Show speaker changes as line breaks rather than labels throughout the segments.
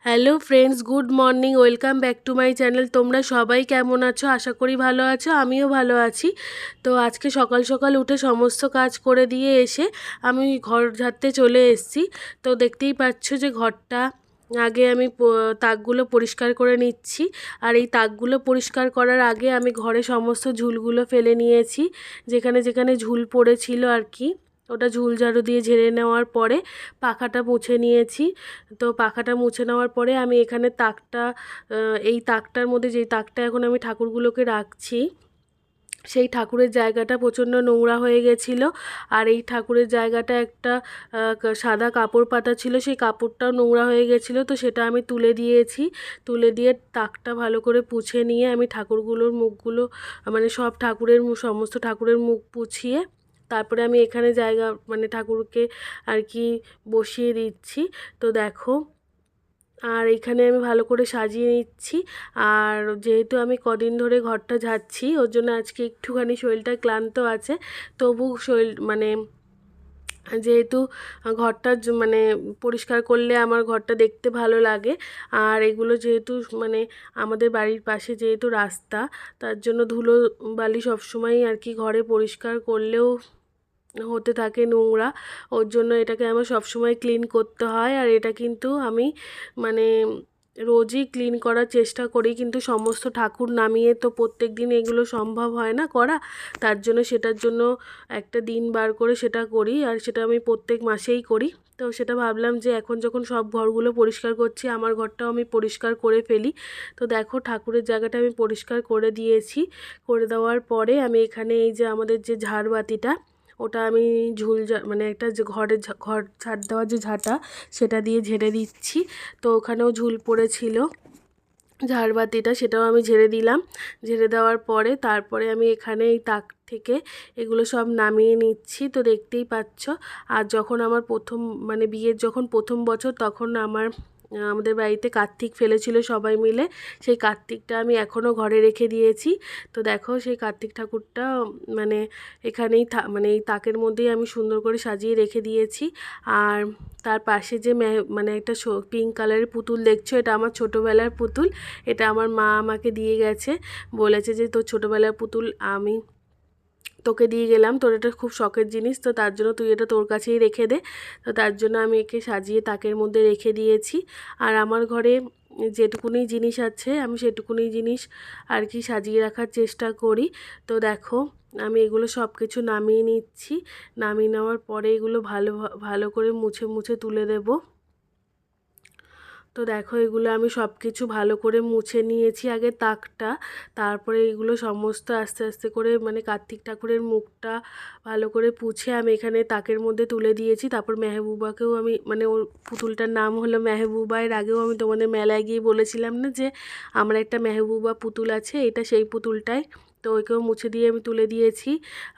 Hello friends, good morning, welcome back to my channel. তোমরা সবাই কেমন আছো? আশা করি ভালো আছো, আমিও ভালো আছি। তো আজকে সকাল সকাল উঠে সমস্ত কাজ করে দিয়ে এসে আমি ঘর ঝাড়তে চলে এসেছি। তো দেখতেই পাচ্ছ যে ঘরটা আগে আমি তাকগুলো পরিষ্কার করে নিচ্ছি। আর এই তাকগুলো পরিষ্কার করার আগে আমি ঘরে সমস্ত ঝুলগুলো ফেলে নিয়েছি, যেখানে যেখানে ঝুল পড়েছিল আর কি। ওটা ঝুল ঝাড়ু দিয়ে ঝেড়ে নেওয়ার পরে পাখাটা মুছে নিয়েছি। তো পাখাটা মুছে নেওয়ার পরে আমি এখানে তাকটা, এই তাকটার মধ্যে যেই তাকটা এখন আমি ঠাকুরগুলোকে রাখছি, সেই ঠাকুরের জায়গাটা প্রচণ্ড নোংরা হয়ে গেছিলো। আর এই ঠাকুরের জায়গাটা একটা সাদা কাপড় পাতা ছিল, সেই কাপড়টাও নোংরা হয়ে গেছিলো। তো সেটা আমি তুলে দিয়েছি। তুলে দিয়ে তাকটা ভালো করে পুছে নিয়ে আমি ঠাকুরগুলোর মুখগুলো, মানে সব ঠাকুরের সমস্ত ঠাকুরের মুখ পুছিয়ে তারপরে আমি এখানে জায়গা, মানে ঠাকুরকে আর কি বসিয়ে দিচ্ছি। তো দেখো, আর এখানে আমি ভালো করে সাজিয়ে নিচ্ছি। আর যেহেতু আমি কদিন ধরে ঘরটা ঝাড়ছি, ওর জন্য আজকে একটুখানি শরীরটা ক্লান্ত আছে। তবু শরীর মানে যেহেতু ঘরটা মানে পরিষ্কার করলে আমার ঘরটা দেখতে ভালো লাগে। আর এগুলো যেহেতু মানে আমাদের বাড়ির পাশে যেহেতু রাস্তা, তার জন্য ধুলো বালি সবসময়ই আর কি ঘরে পরিষ্কার করলেও হতে থাকে নোংরা। ওর জন্য এটাকে আমার সবসময় ক্লিন করতে হয়। আর এটা কিন্তু আমি মানে রোজই ক্লিন করার চেষ্টা করি, কিন্তু সমস্ত ঠাকুর নামিয়ে তো প্রত্যেক দিন এগুলো সম্ভব হয় না করা। তার জন্য সেটার জন্য একটা দিন বার করে সেটা করি, আর সেটা আমি প্রত্যেক মাসেই করি। তো সেটা ভাবলাম যে এখন যখন সব ঘরগুলো পরিষ্কার করছি, আমার ঘরটাও আমি পরিষ্কার করে ফেলি। তো দেখো, ঠাকুরের জায়গাটা আমি পরিষ্কার করে দিয়েছি। করে দেওয়ার পরে আমি এখানে এই যে আমাদের যে ঝাড়বাতিটা, ওটা আমি মানে একটা যে ঘর ঝাড় দেওয়ার যে ঝাঁটা, সেটা দিয়ে ঝেড়ে দিচ্ছি। তো ওখানেও ঝুল পড়েছিল ঝাড়বাতিটা, সেটাও আমি ঝেড়ে দিলাম। ঝেড়ে দেওয়ার পরে তারপরে আমি এখানে এই তাক থেকে এগুলো সব নামিয়ে নিচ্ছি। তো দেখতেই পাচ্ছ। আর যখন আমার প্রথম মানে বিয়ের যখন প্রথম বছর, তখন আমাদের বাড়িতে কার্তিক ফেলেছিল সবাই মিলে। সেই কার্তিকটা আমি এখনও ঘরে রেখে দিয়েছি। তো দেখো, সেই কার্তিক ঠাকুরটা মানে এখানেই মানে এই তাকের মধ্যেই আমি সুন্দর করে সাজিয়ে রেখে দিয়েছি। আর তার পাশে যে মানে একটা পিঙ্ক কালারের পুতুল দেখছো, এটা আমার ছোটোবেলার পুতুল। এটা আমার মা আমাকে দিয়ে গেছে, বলেছে যে তোর ছোটোবেলার পুতুল আমি তোকে দিয়ে গেলাম, তোর এটা খুব শখের জিনিস, তো তার জন্য তুই এটা তোর কাছেই রেখে দে। তো তার জন্য আমি একে সাজিয়ে তাকের মধ্যে রেখে দিয়েছি। আর আমার ঘরে যেটুকুনি জিনিস আছে আমি সেটুকুনি জিনিস আর কি সাজিয়ে রাখার চেষ্টা করি। তো দেখো, আমি এগুলো সব কিছু নামিয়ে নিচ্ছি। নামিয়ে নেওয়ার পরে এগুলো ভালো ভালো করে মুছে মুছে তুলে দেবো। তো দেখো, এগুলো আমি সব কিছু ভালো করে মুছে নিয়েছি আগে তাকটা। তারপরে এগুলো সমস্ত আস্তে আস্তে করে মানে কার্তিক ঠাকুরের মুখটা ভালো করে পুছে আমি এখানে তাকের মধ্যে তুলে দিয়েছি। তারপর মেহবুবাকেও আমি, মানে ওর পুতুলটার নাম হলো মেহবুবা। এর আগেও আমি তোমাদের মেলায় গিয়ে বলেছিলাম না যে আমার একটা মেহবুবা পুতুল আছে, এটা সেই পুতুলটাই। তো ওইকেও মুছে দিয়ে আমি তুলে দিয়েছি।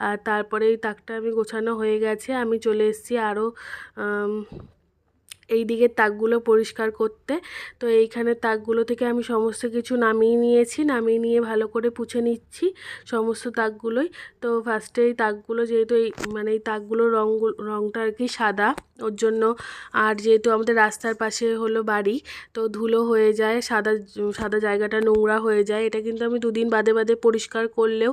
আর তারপরে এই তাকটা আমি গোছানো হয়ে গেছে। আমি চলে এসেছি আরও এই দিকের তাকগুলো পরিষ্কার করতে। তো এইখানে তাকগুলো থেকে আমি সমস্ত কিছু নামিয়ে নিয়েছি। নামিয়ে নিয়ে ভালো করে পুছে নিচ্ছি সমস্ত তাকগুলোই। তো ফার্স্টে এই তাকগুলো যেহেতু মানে এই তাকগুলোর রঙটা আর কি সাদা, ওর জন্য। আর যেহেতু আমাদের রাস্তার পাশে হলো বাড়ি, তো ধুলো হয়ে যায়, সাদা সাদা জায়গাটা নোংরা হয়ে যায়। এটা কিন্তু আমি দুদিন বাদে বাদে পরিষ্কার করলেও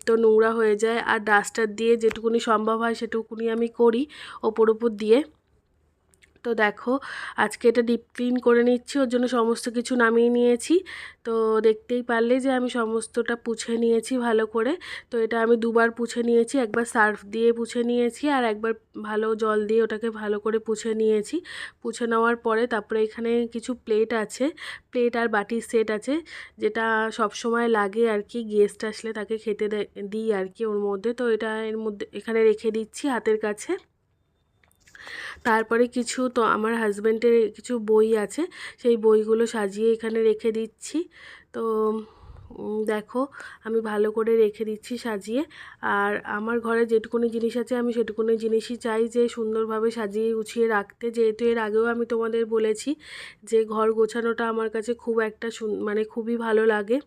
তো নোংরা হয়ে যায়। আর ডাস্টার দিয়ে যেটুকুনি সম্ভব হয় সেটুকুনি আমি করি ওপর দিয়ে। তো দেখো, আজকে এটা ডিপ ক্লিন করে নিচ্ছি, ওর জন্য সমস্ত কিছু নামিয়ে নিয়েছি। তো দেখতেই পারলে যে আমি সমস্তটা পুছে নিয়েছি ভালো করে। তো এটা আমি দুবার পুছে নিয়েছি, একবার সার্ফ দিয়ে পুছে নিয়েছি, আর একবার ভালো জল দিয়ে ওটাকে ভালো করে পুছে নিয়েছি। পুছে নেওয়ার পরে তারপরে এখানে কিছু প্লেট আছে, প্লেট আর বাটির সেট আছে, যেটা সব সময় লাগে আর কি, গেস্ট আসলে তাকে খেতে দিই আর কি ওর মধ্যে। তো এটা এর মধ্যে এখানে রেখে দিচ্ছি হাতের কাছে। তারপরে কিছু তো আমার হাজব্যান্ডের কিছু বই আছে, সেই বইগুলো সাজিয়ে এখানে রেখে দিচ্ছি। তো দেখো, আমি ভালো করে রেখে দিচ্ছি সাজিয়ে। আর আমার ঘরে যেটুকুনি জিনিস আছে আমি সেটুকুনি জিনিসই চাই যে সুন্দরভাবে সাজিয়ে গুছিয়ে রাখতে। যেহেতু এর আগেও আমি তোমাদের বলেছি যে ঘর গোছানোটা আমার কাছে খুব একটা মানে খুবই ভালো লাগে।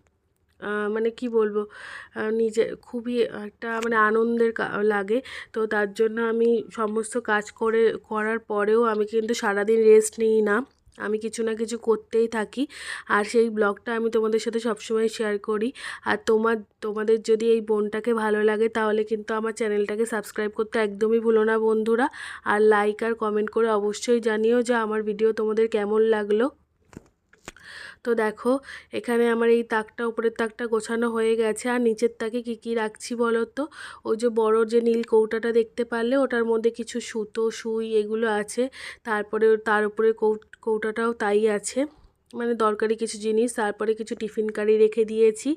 মানে কি বলবো, নিজে খুবই একটা মানে আনন্দের লাগে। তো তার জন্য আমি সমস্ত কাজ করার পরেও আমি কিন্তু সারাদিন রেস্ট নিই না। আমি কিছু না কিছু করতেই থাকি, আর সেই ব্লগটা আমি তোমাদের সাথে সবসময় শেয়ার করি। আর তোমাদের যদি এই বোনটাকে ভালো লাগে তাহলে কিন্তু আমার চ্যানেলটাকে সাবস্ক্রাইব করতে একদমই ভুলো না বন্ধুরা। আর লাইক আর কমেন্ট করে অবশ্যই জানিও যে আমার ভিডিও তোমাদের কেমন লাগলো। তো দেখো এখানে আমার এই তাকটা, উপরের তাকটা গোছানো হয়ে গেছে। আর নিচের তাকে কি কি রাখছি বলো তো? ওই যে বড় যে নীল কৌটাটা দেখতে পারলে, ওটার মধ্যে কিছু সুতো, সুই এগুলো আছে। তারপরে তার উপরে কৌটাটাও তাই আছে, মানে দরকারি কিছু জিনিস। তারপরে কিছু টিফিন কারি রেখে দিয়েছি।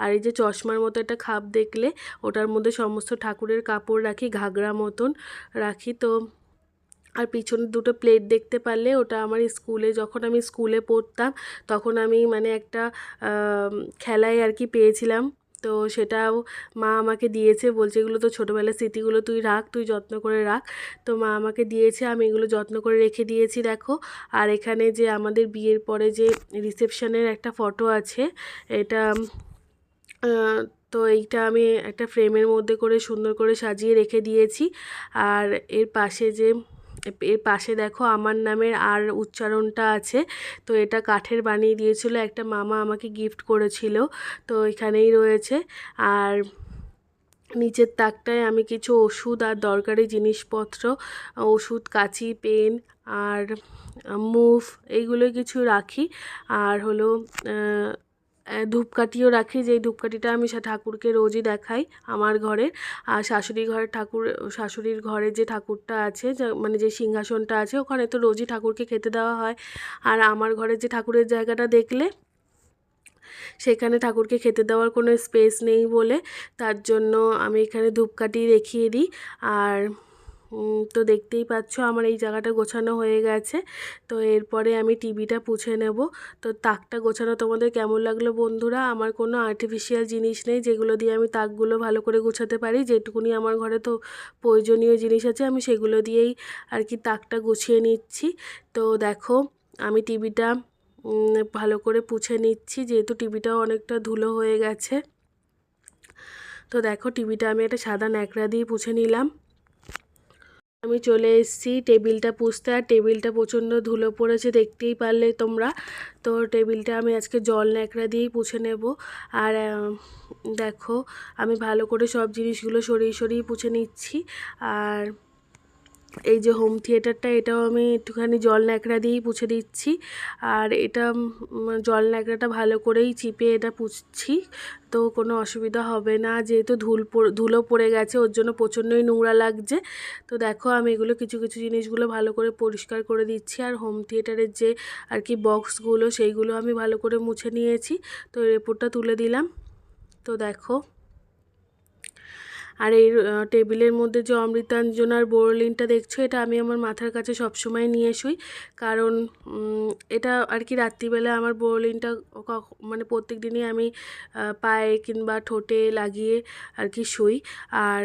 আর এই যে চশমার মতো একটা খাপ দেখলে, ওটার মধ্যে সমস্ত ঠাকুরের কাপড় রাখি, ঘাগরা মতন রাখি। তো আর পিছনে দুটো প্লেট দেখতে পারলে, ওটা আমার স্কুলে, যখন আমি স্কুলে পড়তাম তখন আমি মানে একটা খেলায় আর কি পেয়েছিলাম। তো সেটাও মা আমাকে দিয়েছে, বলছে এগুলো তো ছোটোবেলার স্মৃতিগুলো তুই রাখ, তুই যত্ন করে রাখ। তো মা আমাকে দিয়েছে, আমি এগুলো যত্ন করে রেখে দিয়েছি দেখো। আর এখানে যে আমাদের বিয়ের পরে যে রিসেপশনের একটা ফটো আছে, এটা তো এইটা আমি একটা ফ্রেমের মধ্যে করে সুন্দর করে সাজিয়ে রেখে দিয়েছি। আর এর পাশে দেখো আমার নামের আর উচ্চারণটা আছে। তো এটা কাঠের বানিয়ে দিয়েছিল একটা মামা, আমাকে গিফট করেছিল। তো এখানেই রয়েছে। আর নিচের তাকটায় আমি কিছু ওষুধ আর দরকারি জিনিসপত্র, ওষুধ, কাঁচি, পেন আর মুভ এইগুলো কিছু রাখি। আর হলো ধূপকাঠিও রাখি, যেই ধূপকাঠিটা আমি ঠাকুরকে রোজই দেখাই আমার ঘরে। আর শাশুড়ির ঘরে যে ঠাকুরটা আছে, মানে যে সিংহাসনটা আছে, ওখানে তো রোজই ঠাকুরকে খেতে দেওয়া হয়। আর আমার ঘরে যে ঠাকুরের জায়গাটা দেখলে, সেখানে ঠাকুরকে খেতে দেওয়ার কোনো স্পেস নেই বলে, তার জন্য আমি এখানে ধূপকাঠি রেখিয়ে দিই। আর তো দেখতেই পাচ্ছ আমার এই জায়গাটা গোছানো হয়ে গেছে। তো এরপরে আমি টিভিটা পুছে নেব। তো তাকটা গোছানো তোমাদের কেমন লাগলো বন্ধুরা? আমার কোনো আর্টিফিশিয়াল জিনিস নেই যেগুলো দিয়ে আমি তাকগুলো ভালো করে গোছাতে পারি। যেটুকুনি আমার ঘরে তো প্রয়োজনীয় জিনিস আছে, আমি সেগুলো দিয়েই আর কি তাকটা গুছিয়ে নিচ্ছি। তো দেখো আমি টিভিটা ভালো করে পুছে নিচ্ছি, যেহেতু টিভিটাও অনেকটা ধুলো হয়ে গেছে। তো দেখো টিভিটা আমি একটা সাদা ন্যাকড়া দিয়ে পুছে নিলাম। আমি চলে এসেছি টেবিলটা পুছতে। আর টেবিলটা প্রচণ্ড ধুলো পড়েছে, দেখতেই পারলে তোমরা। তো টেবিলটা আমি আজকে জল ন্যাকড়া দিয়েই পুছে নেব। আর দেখো আমি ভালো করে সব জিনিসগুলো সরিয়ে সরিয়ে পুছে নিচ্ছি। আর এই যে হোম থিয়েটারটা, এটাও আমি একটুখানি জল ন্যাকড়া দিয়েই পুছে দিচ্ছি। আর এটা জল ন্যাকড়াটা ভালো করেই চিপে এটা পুছছি, তো কোনো অসুবিধা হবে না, যেহেতু ধুলো পড়ে গেছে, ওর জন্য প্রচণ্ডই নোংরা লাগছে। তো দেখো আমি এগুলো কিছু কিছু জিনিসগুলো ভালো করে পরিষ্কার করে দিচ্ছি। আর হোম থিয়েটারের যে আর কি বক্সগুলো, সেইগুলো আমি ভালো করে মুছে নিয়েছি। তো রিপোর্টটা তুলে দিলাম। তো দেখো আর এই টেবিলের মধ্যে যে অমৃতাঞ্জনার বোরোলিনটা দেখছো, এটা আমি আমার মাথার কাছে সবসময় নিয়ে শুই। কারণ এটা আর কি রাত্রিবেলা আমার বোরোলিনটা মানে প্রত্যেক দিনই আমি পায়ে কিংবা ঠোঁটে লাগিয়ে আর কি শুই। আর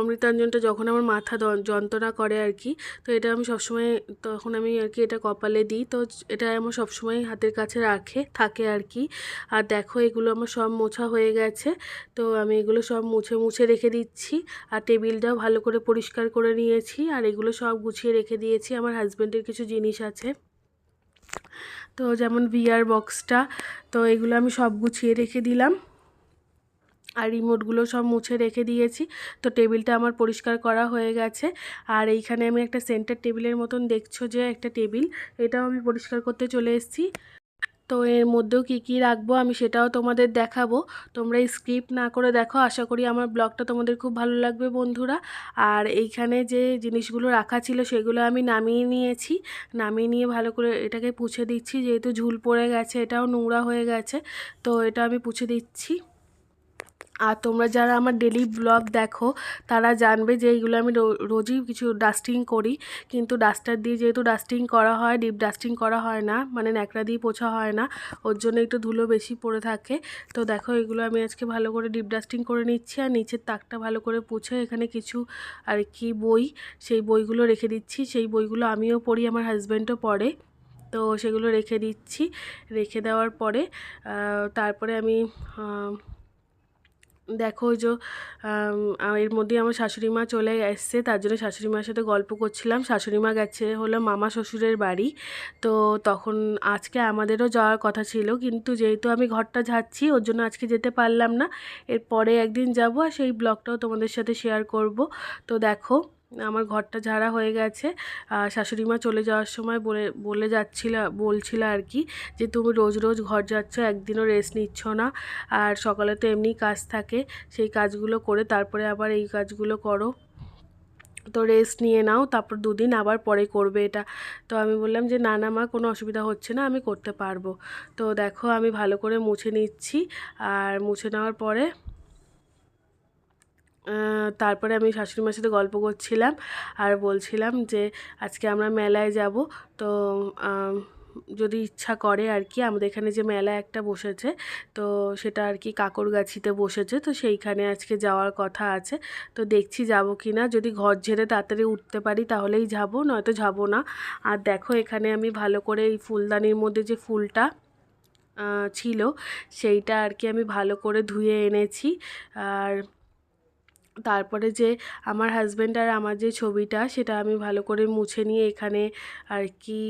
অমৃতাঞ্জনটা যখন আমার মাথা যন্ত্রণা করে আর কি, তো এটা আমি সবসময়, তখন আমি আর কি এটা কপালে দিই। তো এটা আমার সবসময় হাতের কাছে থাকে আর কি। আর দেখো এগুলো আমার সব মোছা হয়ে গেছে। তো আমি এগুলো সব মুছে মুছে রেখে দিচ্ছি। আর টেবিলটাও ভালো করে পরিষ্কার করে নিয়েছি। আর এগুলো সব গুছিয়ে রেখে দিয়েছি। আমার হাজব্যান্ডের কিছু জিনিস আছে, তো যেমন ভিআর বক্সটা, তো এগুলো আমি সব গুছিয়ে রেখে দিলাম। আর রিমোটগুলো সব মুছে রেখে দিয়েছি। তো টেবিলটা আমার পরিষ্কার করা হয়ে গেছে। আর এইখানে আমি একটা সেন্টার টেবিলের মতন দেখছো যে একটা টেবিল, এটাও আমি পরিষ্কার করতে চলে এসেছি। তো এর মধ্যেও কি কি রাখবো আমি সেটাও তোমাদের দেখাবো। তোমরা স্কিপ না করে দেখো, আশা করি আমার ব্লগটা তোমাদের খুব ভালো লাগবে বন্ধুরা। আর এইখানে যে জিনিসগুলো রাখা ছিল সেগুলো আমি নামিয়ে নিয়েছি। নামিয়ে নিয়ে ভালো করে এটাকে পুছে দিচ্ছি, যেহেতু ঝুল পড়ে গেছে, এটাও নোংরা হয়ে গেছে। তো এটা আমি পুছে দিচ্ছি। আর তোমরা যারা আমার ডেলি ব্লগ দেখো তারা জানবে যে এইগুলো আমি রোজই কিছু ডাস্টিং করি, কিন্তু ডাস্টার দিয়ে যেহেতু ডাস্টিং করা হয়, ডিপ ডাস্টিং করা হয় না, মানে ন্যাকড়া দিয়ে পোছা হয় না, ওর জন্য একটু ধুলো বেশি পড়ে থাকে। তো দেখো এগুলো আমি আজকে ভালো করে ডিপ ডাস্টিং করে নিচ্ছি। আর নিচের তাকটা ভালো করে পুছে এখানে কিছু আর কি বই, সেই বইগুলো রেখে দিচ্ছি। সেই বইগুলো আমিও পড়ি, আমার হাজব্যান্ডও পড়ে। তো সেগুলো রেখে দিচ্ছি। রেখে দেওয়ার পরে তারপরে আমি দেখো ওই যে এর মধ্যেই আমার শাশুড়ি মা চলে এসছে, তার জন্য শাশুড়ি মার সাথে গল্প করছিলাম। শাশুড়ি মা গেছে হলো মামা শ্বশুরের বাড়ি। তো তখন আজকে আমাদেরও যাওয়ার কথা ছিল, কিন্তু যেহেতু আমি ঘরটা ঝাড়ছি ওর জন্য আজকে যেতে পারলাম না। এরপরে একদিন যাব আর সেই ব্লগটাও তোমাদের সাথে শেয়ার করব। তো দেখো আমার ঘরটা ঝাড়া হয়ে গেছে। শাশুড়ি মা চলে যাওয়ার সময় বলছিল আর কি, যে তুমি রোজ রোজ ঘর ঝাড়ছো, একদিনও রেস্ট নিচ্ছ না, আর সকালে তো এমনি কাজ থাকে, সেই কাজগুলো করে তারপরে আবার এই কাজগুলো করো, তো রেস্ট নিয়ে নাও, তারপর দুদিন আবার পরে করবে এটা। তো আমি বললাম যে না না মা, কোনো অসুবিধা হচ্ছে না, আমি করতে পারবো। তো দেখো আমি ভালো করে মুছে নিচ্ছি, আর মুছে নেওয়ার পরে তারপরে আমি শাশুড়ি মার সাথে গল্প করছিলাম আর বলছিলাম যে আজকে আমরা মেলায় যাব। তো যদি ইচ্ছা করে আর কি, আমাদের এখানে যে মেলা একটা বসেছে, তো সেটা আর কি কাকরগাছিতে বসেছে, তো সেইখানে আজকে যাওয়ার কথা আছে। তো দেখছি যাব কি না, যদি ঘর ঝেড়ে তাড়াতাড়ি উঠতে পারি তাহলেই যাব, নয়তো যাব না। আর দেখো এখানে আমি ভালো করে এই ফুলদানির মধ্যে যে ফুলটা ছিল সেইটা আর কি আমি ভালো করে ধুয়ে এনেছি। আর তারপরে যে আমার হাজব্যান্ড আর আমার যে ছবিটা, সেটা আমি ভালো করে মুছে নিয়ে এখানে আর কি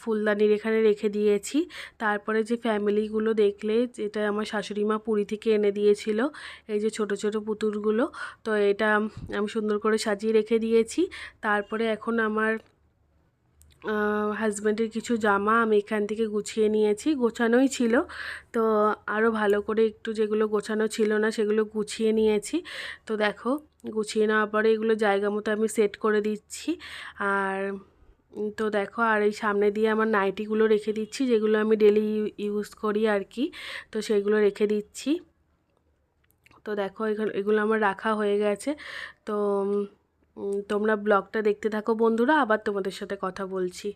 ফুলদানির এখানে রেখে দিয়েছি। তারপরে যে ফ্যামিলিগুলো দেখলে, যেটা আমার শাশুড়ি মা পুরী থেকে এনে দিয়েছিল, এই যে ছোট ছোট পুতুলগুলো, তো এটা আমি সুন্দর করে সাজিয়ে রেখে দিয়েছি। তারপরে এখন আমার হাজব্যান্ডের কিছু জামা আমি এখান থেকে গুছিয়ে নিয়েছি, গোছানোই ছিল, তো আরও ভালো করে একটু যেগুলো গোছানো ছিল না সেগুলো গুছিয়ে নিয়েছি। তো দেখো গুছিয়ে নেওয়ার পরে এগুলো জায়গা মতো আমি সেট করে দিচ্ছি। আর তো দেখো, আর এই সামনে দিয়ে আমার নাইটিগুলো রেখে দিচ্ছি, যেগুলো আমি ডেলি ইউজ করি আর কি, তো সেইগুলো রেখে দিচ্ছি। তো দেখো এগুলো আমার রাখা হয়ে গেছে। তো তোমরা ব্লগটা দেখতে থাকো বন্ধুরা, আবার তোমাদের সাথে কথা বলছি।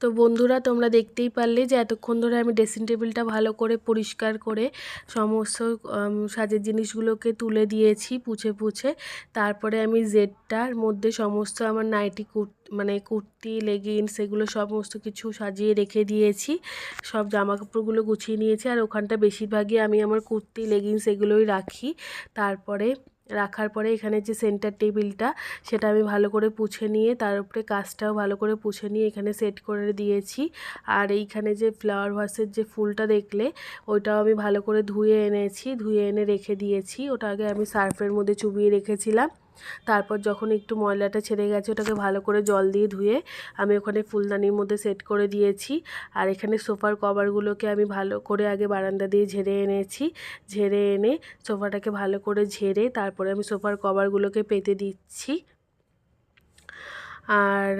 তো বন্ধুরা তোমরা দেখতেই পারলে যে এতক্ষণ ধরে আমি ড্রেসিং টেবিলটা ভালো করে পরিষ্কার করে সমস্ত সাজের জিনিসগুলোকে তুলে দিয়েছি পুছে তারপরে আমি জেডটার মধ্যে সমস্ত আমার নাইটি কুর্তি লেগিংস এগুলো সমস্ত কিছু সাজিয়ে রেখে দিয়েছি, সব জামা কাপড়গুলো গুছিয়ে নিয়েছি। আর ওখানটা বেশিরভাগই আমি আমার কুর্তি লেগিংস এগুলোই রাখি। তারপরে রাখার পরে এখানে যে সেন্টার টেবিলটা সেটা আমি ভালো করে পুছে নিয়ে তার উপরে কাজটাও ভালো করে পুছে নিয়ে এখানে সেট করে দিয়েছি। আর এইখানে যে ফ্লাওয়ার ভাসের যে ফুলটা দেখলে ওইটাও আমি ভালো করে ধুয়ে এনেছি, ধুয়ে এনে রেখে দিয়েছি। ওটা আগে আমি সার্ফের মধ্যে চুবিয়ে রেখেছিলাম। তারপর যখন একটু ময়লাটা ছেড়ে গেছে ওটাকে ভালো করে জল দিয়ে ধুয়ে আমি ওখানে ফুলদানির মধ্যে সেট করে দিয়েছি। আর এখানে সোফার কভারগুলোকে আমি ভালো করে আগে বারান্দা দিয়ে ঝেড়ে এনেছি, ঝেড়ে এনে সোফাটাকে ভালো করে ঝেড়ে তারপরে আমি সোফার কভারগুলোকে পেতে দিচ্ছি। আর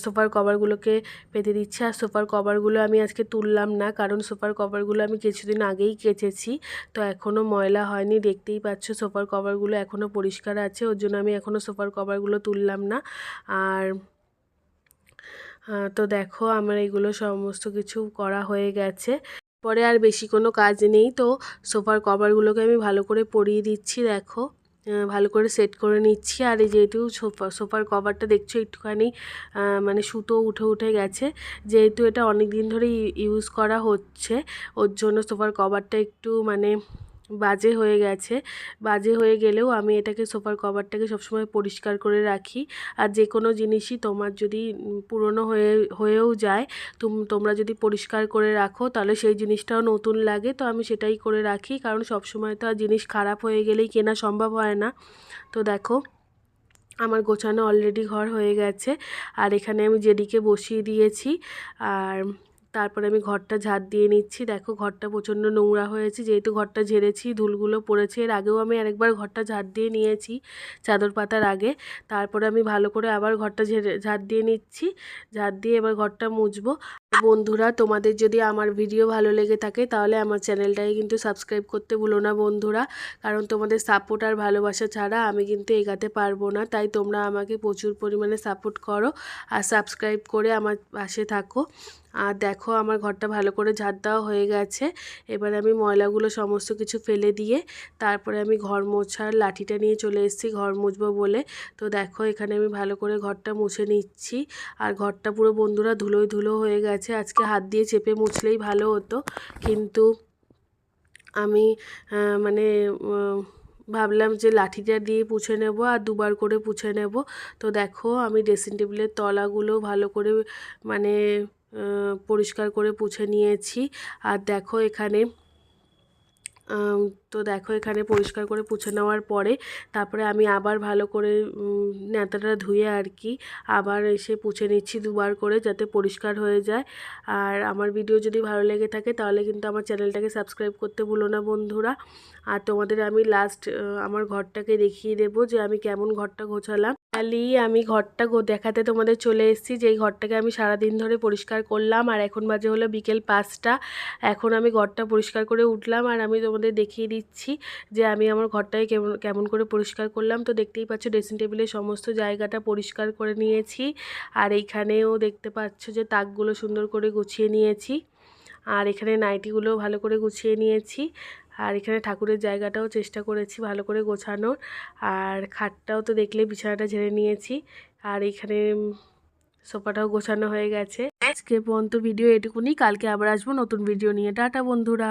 সোফার কভারগুলোকে পেতে দিচ্ছি। আর সোফার কভারগুলো আমি আজকে তুললাম না, কারণ সোফার কভারগুলো আমি কিছুদিন আগেই কেচেছি, তো এখনও ময়লা হয়নি। দেখতেই পাচ্ছ সোফার কভারগুলো এখনও পরিষ্কার আছে, ওর জন্য আমি এখনও সোফার কভারগুলো তুললাম না। আর তো দেখো আমার এগুলো সমস্ত কিছু করা হয়ে গেছে। পরে আর বেশি কোনো কাজ নেই, তো সোফার কভারগুলোকে আমি ভালো করে পরিয়ে দিচ্ছি। দেখো ভালো করে সেট করে নিচ্ছি। আর এই যেহেতু সোফার কভারটা দেখছো একটুখানি সুতো উঠে গেছে, যেহেতু এটা অনেক দিন ধরে ইউজ করা হচ্ছে ওর জন্য সোফার কভারটা একটু বাজে হয়ে গেছে। বাজে হয়ে গেলেও আমি এটাকে সোফার কভারটাকে সবসময় পরিষ্কার করে রাখি। আর যে কোনো জিনিসই তোমার যদি পুরনো হয়েও যায়, তোমরা যদি পরিষ্কার করে রাখো তাহলে সেই জিনিসটাও নতুন লাগে। তো আমি সেটাই করে রাখি, কারণ সবসময় তো আর জিনিস খারাপ হয়ে গেলেই কেনা সম্ভব হয় না। তো দেখো আমার গোছানো অলরেডি ঘর হয়ে গেছে। আর এখানে আমি জেডিকে বসিয়ে দিয়েছি। আর তারপরে আমি ঘরটা ঝাড় দিয়ে নিচ্ছি। দেখো ঘরটা প্রচণ্ড নোংরা হয়েছে, যেহেতু ঘরটা ঝেড়েছি ধুলগুলো পড়েছে। এর আগেও আমি আরেকবার ঘরটা ঝাড় দিয়ে নিয়েছি চাদর পাতার আগে। তারপরে আমি ভালো করে আবার ঘরটা ঝাড় দিয়ে নিচ্ছি। ঝাড় দিয়ে এবার ঘরটা মুছবো। বন্ধুরা, তোমাদের যদি আমার ভিডিও ভালো লেগে থাকে তাহলে আমার চ্যানেলটাকে কিন্তু সাবস্ক্রাইব করতে ভুলো না বন্ধুরা, কারণ তোমাদের সাপোর্ট আর ভালোবাসা ছাড়া আমি কিন্তু এগাতে পারবো না। তাই তোমরা আমাকে প্রচুর পরিমাণে সাপোর্ট করো আর সাবস্ক্রাইব করে আমার পাশে থাকো। আর দেখো আমার ঘরটা ভালো করে ঝাড় দেওয়া হয়ে গেছে। এবার আমি ময়লাগুলো সমস্ত কিছু ফেলে দিয়ে তারপরে আমি ঘর মোছার লাঠিটা নিয়ে চলে এসেছি ঘর মুছবো বলে। তো দেখো এখানে আমি ভালো করে ঘরটা মুছে নিচ্ছি। আর ঘরটা পুরো বন্ধুরা ধুলোয় ধুলো হয়ে গেছে। আজকে হাত দিয়ে চেপে মুছলেই ভালো হতো, কিন্তু আমি মানে ভাবলাম যে লাঠিটা দিয়ে পুছে নেব আর দুবার করে পুছে নেব। তো দেখো আমি ড্রেসিং টেবিলের তলাগুলো ভালো করে মানে পরিষ্কার করে পুছে নিয়েছি। আর দেখো এখানে পরিষ্কার করে পুছে নেওয়ার পরে তারপরে আমি আবার ভালো করে ন্যাতাটা ধুয়ে আর কি আবার এসে পুছে নিচ্ছি দুবার করে, যাতে পরিষ্কার হয়ে যায়। আর আমার ভিডিও যদি ভালো লেগে থাকে তাহলে কিন্তু আমার চ্যানেলটাকে সাবস্ক্রাইব করতে ভুলো না বন্ধুরা। আর তোমাদের আমি লাস্ট আমার ঘরটাকে দেখিয়ে দেবো যে আমি কেমন ঘরটা গোছালাম। আমি ঘরটা দেখাতে তোমাদের চলে এসেছি, যে এই ঘরটাকে আমি সারাদিন ধরে পরিষ্কার করলাম। আর এখন বাজে হলো বিকেল 5টা। এখন আমি ঘরটা পরিষ্কার করে উঠলাম আর আমি তোমাদের দেখিয়ে দিচ্ছি যে আমি আমার ঘরটাকে কেমন করে পরিষ্কার করলাম। তো দেখতেই পাচ্ছ ড্রেসিং টেবিলের সমস্ত জায়গাটা পরিষ্কার করে নিয়েছি। আর এইখানেও দেখতে পাচ্ছ যে তাকগুলো সুন্দর করে গুছিয়ে নিয়েছি। আর এখানে নাইটিগুলো ভালো করে গুছিয়ে নিয়েছি। আর এখানে ঠাকুরের জায়গাটাও চেষ্টা করেছি ভালো করে গোছানোর। আর খাটটাও তো দেখলে বিছানাটা ঝেড়ে নিয়েছি। আর এখানে সোফাটাও গোছানো হয়ে গেছে। আজকে পর্যন্ত ভিডিও এটুকুনি, কালকে আবার আসবো নতুন ভিডিও নিয়ে। টাটা বন্ধুরা।